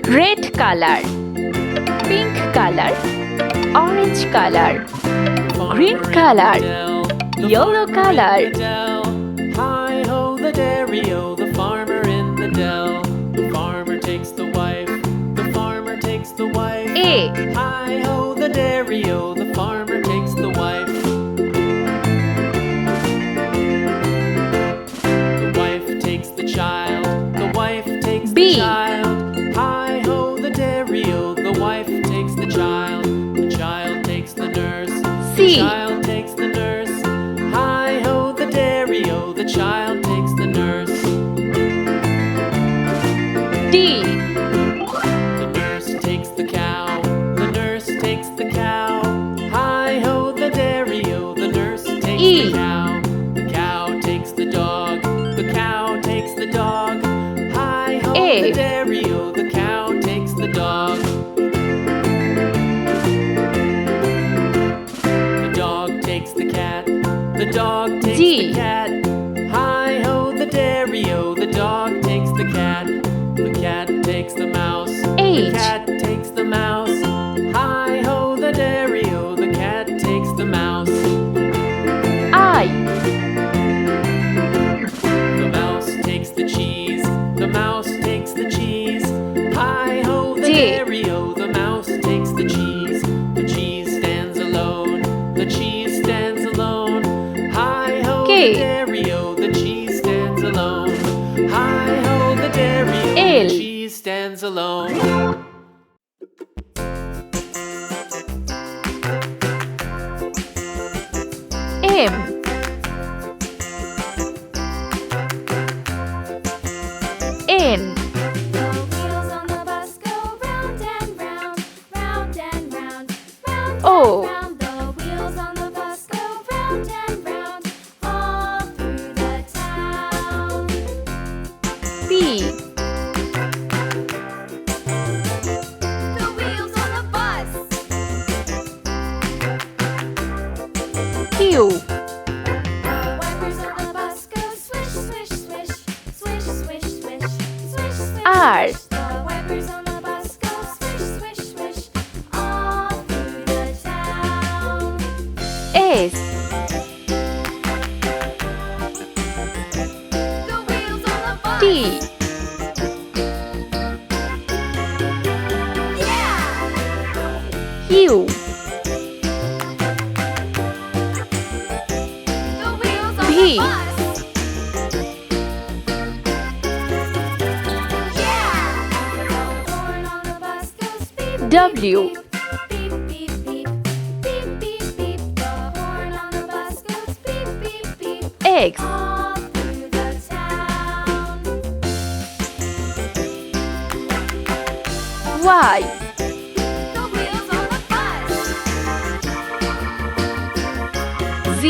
red color, pink color, orange color, green color, yellow color. Hi-ho the dairy-o, the farmer in the dell. The farmer takes the wife, the farmer takes the wife. A, Hi-ho the dairy-o, the farmer takes the wife. The wife takes the child, the wife takes B. the child. Hi-ho the dairy-o, the wife takes the child. The child takes the nurse, C. the child takes the nurse. Hi-ho the dairy-o, the child takes the nurse. D, The nurse takes the cow, the nurse takes the cow. Hi-ho the dairy-o, the nurse takes E. the cow. The cow takes the dog, the cow takes the dog. Hi-ho A. the dairy-o, the cow takes the dog. The dog takes the cat, the dog takes D. the cat. Hi-ho the dairy-o, the dog takes the cat. The cat takes the mouse, H. the cat takes the mouse. Hi-ho the dairy-o, the cat takes the mouse. I, The mouse takes the cheese, the mouse takes the cheese. Hi-ho the J. dairy-o, the mouse takes the cheese. The cheese stands alone, the cheese stands alone. Hi-ho K. the dairy-o, the cheese stands alone. Hi-ho the dairy-o, L. the cheese stands alone. M, N, The wheels on the bus go round and round, round and round, round O. and round. The wheels on the bus go round and round, all through the town. P, The wheels on the bus. Q, The wipers on the bus go swish, swish, swish, swish, swish, swish, swish, swish. R. Swish. The wipers on the bus go swish, swish, swish, all through the town. S, The wheels on the bus. T, Yeah! U, The wheels on V. the bus. Yeah! The horn on the bus goes beep, W. beep, beep, beep, beep, beep, beep. The horn on the bus goes beep, beep, beep, X, all through the town. Y, The wheels on the bus. Z,